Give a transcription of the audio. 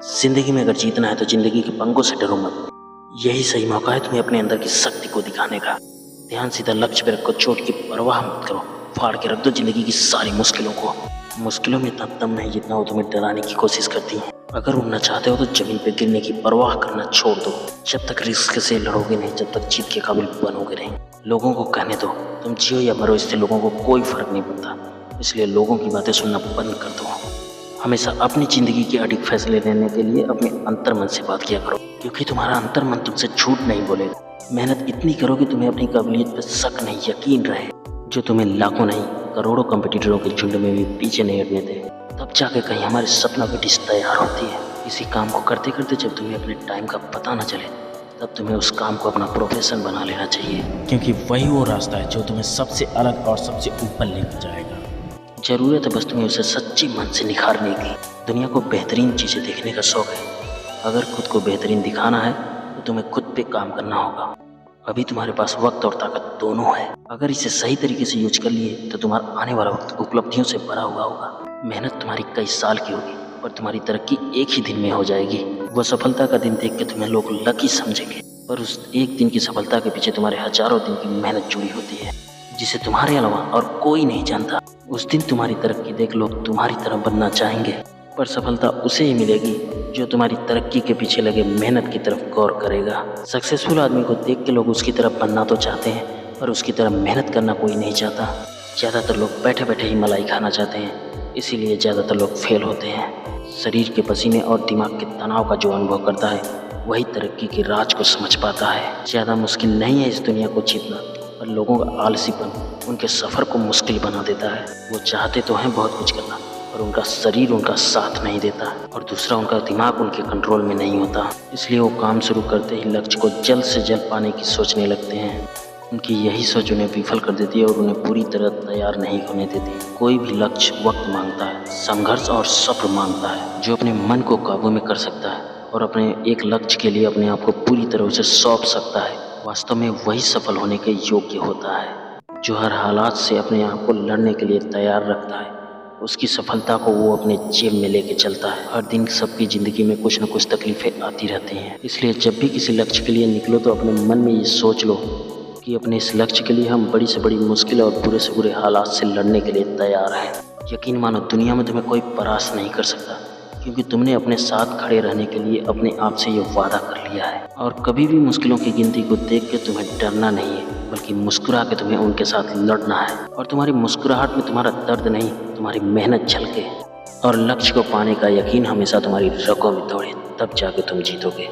जिंदगी में अगर जीतना है तो जिंदगी के पंगों से डरो मत। यही सही मौका है तुम्हें अपने अंदर की शक्ति को दिखाने का। ध्यान सीधा लक्ष्य पे रखो, चोट की परवाह मत करो, फाड़ के रख दो जिंदगी की सारी मुश्किलों को। मुश्किलों में इतना दम नहीं जितना वो तुम्हें डराने की कोशिश करती हैं। अगर उड़ना चाहते हो तो जमीन पे गिरने की परवाह करना छोड़ दो। जब तक रिस्क से लड़ोगे नहीं, जब तक जीत के काबिल बनोगे नहीं। लोगों को कहने दो, तुम जियो या मरो, इससे लोगों को कोई फर्क नहीं पड़ता। इसलिए लोगों की बातें सुनना बंद कर दो। हमेशा अपनी जिंदगी के अडिग फैसले लेने के लिए अपने अंतर मन से बात किया करो, क्योंकि तुम्हारा अंतर मन तुमसे झूठ नहीं बोलेगा। मेहनत इतनी करो कि तुम्हें अपनी काबिलियत पर शक नहीं, यकीन रहे, जो तुम्हें लाखों नहीं करोड़ों कंपटीटरों के झुंड में भी पीछे नहीं हटने दे। तब जाके कहीं हमारे सपना की डिश तैयार होती है। इसी काम को करते करते जब तुम्हें अपने टाइम का पता न चले, तब तुम्हें उस काम को अपना प्रोफेशन बना लेना चाहिए, क्योंकि वही वो रास्ता है जो तुम्हें सबसे अलग और सबसे ऊपर लेकर जाएगा। जरूरत है बस तुम्हें उसे सच्ची मन से निखारने की। दुनिया को बेहतरीन चीज़ें देखने का शौक है। अगर खुद को बेहतरीन दिखाना है तो तुम्हें खुद पे काम करना होगा। अभी तुम्हारे पास वक्त और ताकत दोनों है। अगर इसे सही तरीके से यूज कर लिए तो तुम्हारा आने वाला वक्त उपलब्धियों से भरा हुआ होगा। मेहनत तुम्हारी कई साल की होगी, पर तुम्हारी तरक्की एक ही दिन में हो जाएगी। वो सफलता का दिन देख के तुम्हें लोग लकी समझेंगे, पर उस एक दिन की सफलता के पीछे तुम्हारे हजारों दिन की मेहनत जुड़ी होती है, जिसे तुम्हारे अलावा और कोई नहीं जानता। उस दिन तुम्हारी तरक्की देख लोग तुम्हारी तरह बनना चाहेंगे, पर सफलता उसे ही मिलेगी जो तुम्हारी तरक्की के पीछे लगे मेहनत की तरफ गौर करेगा। सक्सेसफुल आदमी को देख के लोग उसकी तरफ बनना तो चाहते हैं, पर उसकी तरफ मेहनत करना कोई नहीं चाहता। ज़्यादातर लोग बैठे बैठे ही मलाई खाना चाहते हैं, इसीलिए ज़्यादातर लोग फेल होते हैं। शरीर के पसीने और दिमाग के तनाव का जो अनुभव करता है, वही तरक्की के राज को समझ पाता है। ज़्यादा मुश्किल नहीं है इस दुनिया को जीतना, पर लोगों का आलसीपन उनके सफ़र को मुश्किल बना देता है। वो चाहते तो हैं बहुत कुछ करना, पर उनका शरीर उनका साथ नहीं देता, और दूसरा उनका दिमाग उनके कंट्रोल में नहीं होता। इसलिए वो काम शुरू करते ही लक्ष्य को जल्द से जल्द पाने की सोचने लगते हैं। उनकी यही सोच उन्हें विफल कर देती है और उन्हें पूरी तरह तैयार नहीं होने देती। कोई भी लक्ष्य वक्त मांगता है, संघर्ष और सब्र मांगता है। जो अपने मन को काबू में कर सकता है और अपने एक लक्ष्य के लिए अपने आप को पूरी तरह उसे सौंप सकता है, वास्तव में वही सफल होने के योग्य होता है। जो हर हालात से अपने आप को लड़ने के लिए तैयार रखता है, उसकी सफलता को वो अपने जेब में लेके चलता है। हर दिन सबकी ज़िंदगी में कुछ न कुछ तकलीफ़ें आती रहती हैं, इसलिए जब भी किसी लक्ष्य के लिए निकलो तो अपने मन में ये सोच लो कि अपने इस लक्ष्य के लिए हम बड़ी से बड़ी मुश्किल और बुरे से बुरे हालात से लड़ने के लिए तैयार हैं। यकीन मानो, दुनिया में तुम्हें कोई परास्त नहीं कर सकता, क्योंकि तुमने अपने साथ खड़े रहने के लिए अपने आप से ये वादा कर लिया है। और कभी भी मुश्किलों की गिनती को देख के तुम्हें डरना नहीं है, बल्कि मुस्कुरा के तुम्हें उनके साथ लड़ना है। और तुम्हारी मुस्कुराहट में तुम्हारा दर्द नहीं, तुम्हारी मेहनत झलके। और लक्ष्य को पाने का यकीन हमेशा तुम्हारी रगों में दौड़े, तब जाके तुम जीतोगे।